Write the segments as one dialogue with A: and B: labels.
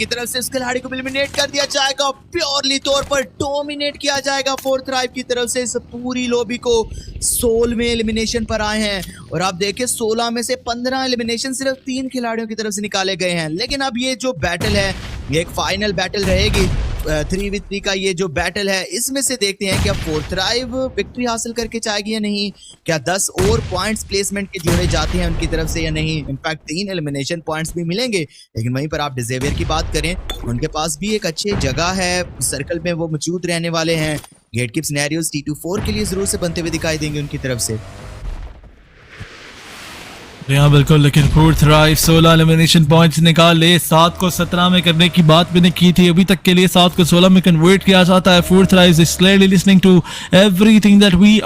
A: की तरफ से इस खिलाड़ी को एलिमिनेट कर दिया जाएगा, प्योरली तौर पर डोमिनेट किया जाएगा। फोर्थ थ्राइव की तरफ से इस पूरी लॉबी को 16 में एलिमिनेशन पर आए हैं और आप देखिए 16 में से 15 एलिमिनेशन सिर्फ 3 खिलाड़ियों की तरफ से निकाले गए हैं। लेकिन अब ये जो बैटल है ये एक फाइनल बैटल रहेगी, 3v3 का ये जो बैटल है, इसमें से देखते हैं क्या फोर्थ थ्राइव विक्ट्री हासिल करके जाएगी या नहीं, क्या 10 और पॉइंट्स प्लेसमेंट के जोड़े जाते हैं उनकी तरफ से या नहीं। इनफैक्ट 3 एलिमिनेशन पॉइंट्स भी मिलेंगे। लेकिन वहीं पर आप डिजेवियर की बात करें, उनके पास भी एक अच्छी जगह है, सर्कल में वो मौजूद रहने वाले हैं। गेट कीप सिनेरियोस T24 के लिए जरूर से बनते हुए दिखाई देंगे उनकी तरफ से।
B: हाँ बिल्कुल, लेकिन फोर्थ थ्राइव 16 एलिमिनेशन पॉइंट्स निकाल ले। 7 को 17 में करने की बात मैंने की थी, अभी तक के लिए 7 को 16 में कन्वर्ट किया जाता है। Fourth thrive is clearly listening to everything that we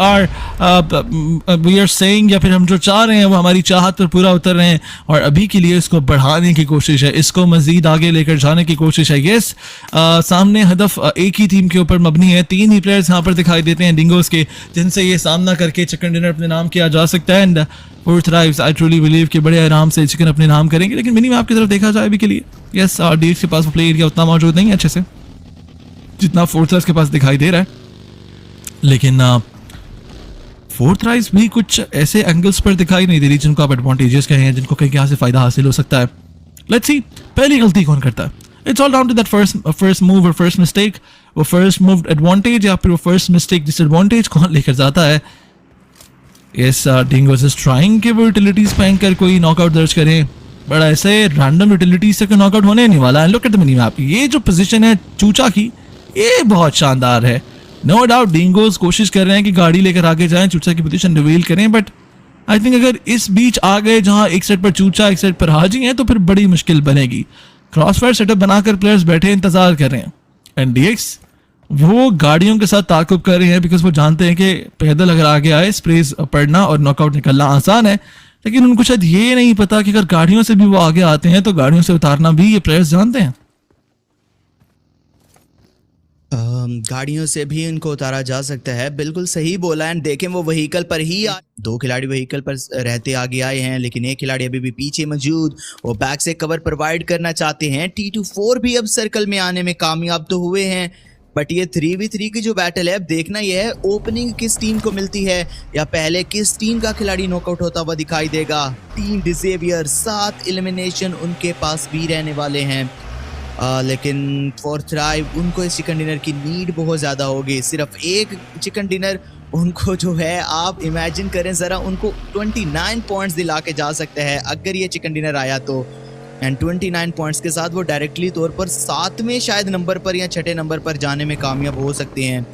B: are saying, या फिर हम जो चाह रहे हैं वो हमारी चाहत पर पूरा उतर रहे हैं और अभी के लिए इसको बढ़ाने की कोशिश है, इसको मजीद आगे लेकर जाने की कोशिश है। यस, सामने हदफ एक ही टीम के ऊपर मबनी है। 3 ही प्लेयर्स यहाँ पर दिखाई देते हैं डिंगोस के, जिनसे ये सामना करके चिकन डिनर अपने नाम किया जा सकता है। And fourth thrives I truly believe कि बड़े आराम से चिकन अपने नाम करेंगे। लेकिन मिनी मैप की तरफ देखा जाए अभी के लिए, यस डीएक्स के पास वो प्ले एरिया उतना मौजूद नहीं है अच्छे से जितना फोर्थ थ्राइव्स के पास दिखाई दे रहा है। लेकिन फोर्थ थ्राइव्स भी कुछ ऐसे एंगल्स पर दिखाई नहीं दे रही जिनको आप एडवांटेजेस कहें, जिनको कहीं यहाँ से फायदा हासिल हो सकता है। लेट्स सी पहली गलती कौन करता है। It's all down to that first move और फर्स्ट मिस्टेक। वो फर्स्ट मूव एडवांटेज या फिर वो फर्स्ट मिस्टेक डिसएडवांटेज कौन लेकर जाता है। Yes, Dingoes is trying कि वो यूटिलिटीज फेंक कर कोई नॉकआउट दर्ज करें, बट ऐसे रैंडम यूटिलिटीज से कोई नॉकआउट होने नहीं वाला है। Look at the mini map, ये जो पोजीशन है चूचा की, ये बहुत शानदार है। नो डाउट डिंगोस कोशिश कर रहे हैं कि गाड़ी लेकर आगे जाएं, चूचा की पोजीशन रिवील करें, बट आई थिंक अगर इस बीच आ गए जहां एक साइड पर चूचा एक साइड पर हाजी है तो फिर बड़ी मुश्किल बनेगी। क्रॉसफायर सेटअप बनाकर प्लेयर्स बैठे इंतजार कर रहे हैं एंड डीएक्स वो गाड़ियों के साथ ताकुब कर रहे हैं, बिकॉज वो जानते हैं कि पैदल अगर आगे आए स्प्रेज पड़ना और नॉकआउट निकलना आसान है। लेकिन उनको शायद ये नहीं पता कि अगर गाड़ियों से भी वो आगे आते हैं तो गाड़ियों से उतारना भी ये प्लेयर्स जानते हैं।
A: गाड़ियों से भी इनको उतारा जा सकता है, बिल्कुल सही बोला। एंड देखें वो व्हीकल पर ही 2 खिलाड़ी व्हीकल पर रहते आगे आए हैं, लेकिन एक खिलाड़ी अभी भी पीछे मौजूद, वो बैक से कवर प्रोवाइड करना चाहते हैं। T24 भी अब सर्कल में आने में कामयाब तो हुए हैं, बट ये 3v3 की जो बैटल है अब देखना यह है ओपनिंग किस टीम को मिलती है या पहले किस टीम का खिलाड़ी नॉकआउट होता हुआ दिखाई देगा। टीम डिजेवियर 7 एलिमिनेशन उनके पास भी रहने वाले हैं। लेकिन फोर्थ थ्राइव उनको इस चिकन डिनर की नीड बहुत ज़्यादा होगी। सिर्फ एक चिकन डिनर उनको जो है आप इमेजिन करें ज़रा, उनको 29 पॉइंट्स दिला के जा सकता है अगर ये चिकन डिनर आया तो। एंड 29 पॉइंट्स के साथ वो डायरेक्टली तौर पर 7वें शायद नंबर पर या 6ठे नंबर पर जाने में कामयाब हो सकते हैं।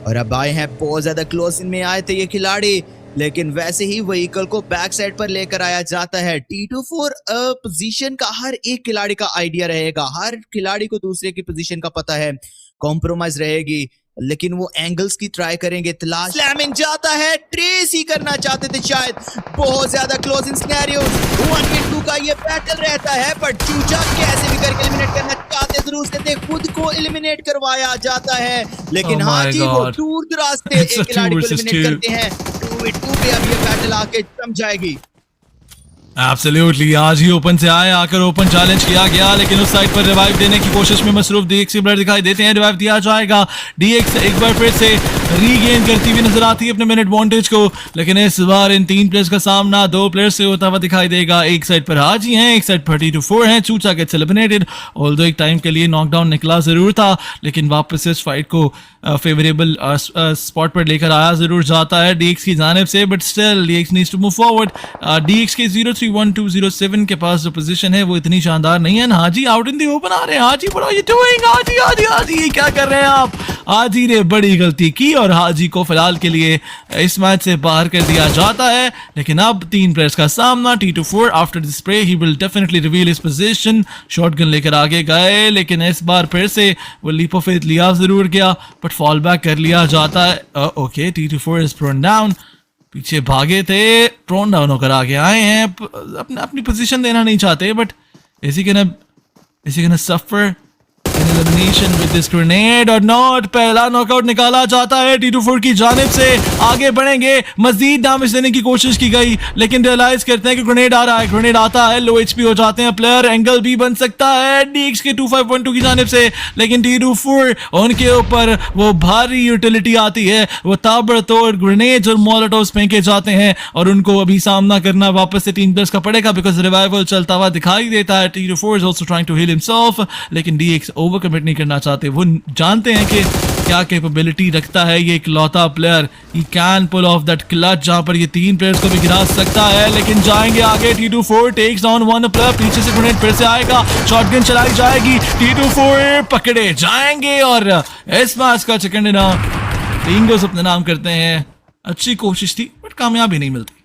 A: और अब आए हैं बहुत ज़्यादा क्लोज में आए थे ये खिलाड़ी, लेकिन वैसे ही व्हीकल को बैक साइड पर लेकर आया जाता है। T24 पोजीशन का हर एक खिलाड़ी का आइडिया रहेगा, हर खिलाड़ी को दूसरे की पोजीशन का पता है, कॉम्प्रोमाइज रहेगी, लेकिन वो एंगल्स की ट्राई करेंगे तलाश। स्लैमिंग जाता है, ट्रेस ही करना चाहते थे शायद, बहुत ज्यादा क्लोज इन सिनेरियो 1v2 का ये बैटल रहता है, पर चूचा कैसे भी करके एलिमिनेट करना चाहते जरूर से थे, खुद को एलिमिनेट करवाया जाता है। लेकिन हाँ जी वो दूर दराज से एक खिलाड़ी को एलिमिनेट करते हैं। 2v2 पे अब ये बैटल आके जम जाएगी।
B: एब्सोल्युटली, आज ही ओपन से आए, आकर ओपन चैलेंज किया गया, लेकिन उस साइड पर रिवाइव देने की कोशिश में मसरूफ डीएक्स के प्लेयर दिखाई देते हैं। रिवाइव दिया जाएगा, डीएक्स एक बार फिर से रीगेन करती हुई नजर आती है अपने मिनट एडवांटेज को, लेकिन इस बार इन 3 प्लेयर्स का सामना 2 प्लेयर्स से होता हुआ दिखाई देगा। एक साइड पर हाजी हैं, एक साइड पर T24 हैं। चूचा गेट्स एलिमिनेटेड, ऑल्दो एक टाइम के लिए नॉकडाउन निकला जरूर था, लेकिन वापस इस फाइट को फेवरेबल स्पॉट पर लेकर आया जरूर जाता है डीएक्स की जानिब से, but still DX needs to move forward. DX के 031-207 के पास जो पोजीशन है वो इतनी शानदार नहीं है। हाजी आउट इन दी ओपन आ रहे हैं। हाजी व्हाट आर यू डूइंग? हाजी क्या कर रहे हैं आप? हाजी ने बड़ी गलती की और हाजी को फिलहाल के लिए इस मैच से बाहर कर दिया जाता है। लेकिन अब 3 प्लेयर्स का सामना। T24 after the spray he will definitely reveal his position. Shotgun लेकर आगे गए, लेकिन इस बार फिर से वो लीप ऑफ फेथ लिया जरूर गया, बट फॉल बैक कर लिया जाता है। Okay, T24 is prone down, पीछे भागे थे, प्रोन डाउन होकर आगे आए हैं, अपनी पोजीशन देना नहीं चाहते, बट इसी के ना सफर an elimination with this grenade or not. पहला नॉकआउट निकाला जाता है T24 की जानिब से, आगे बढ़ेंगे, मजीद डैमेज देने की कोशिश की गई लेकिन रियलाइज करते हैं कि ग्रेनेड आ रहा है, ग्रेनेड आता है, लो एचपी हो जाते हैं प्लेयर, एंगल भी बन सकता है डीएक्स के 2512 की जानिब से, लेकिन T24 उनके ऊपर वो भारी यूटिलिटी आती है, वो ताबड़तोड़ ग्रेनेड्स और मोलोटोव्स फेंके जाते हैं और उनको अभी सामना करना वापस से 3+ का पड़ेगा बिकॉज रिवाइवल चलता हुआ दिखाई देता है। T24 is also trying to heal himself, लेकिन डीएक्स ओवर कमिट नहीं करना चाहते, वो जानते हैं कि क्या कैपेबिलिटी रखता है ये इकलौता player, he can pull off that clutch जहां पर ये 3 प्लेयर्स को भी गिरा सकता है, लेकिन जाएंगे आगे। T24 टेक्स डाउन 1 प्लेयर, पीछे से ग्रेनेड फिर से आएगा, शॉटगन चलाई जाएगी, T24 पकड़े जाएंगे और इस मैच का सेकंड इनाम टिंगोस अपने नाम करते हैं। अच्छी कोशिश थी बट कामयाबी नहीं मिलती।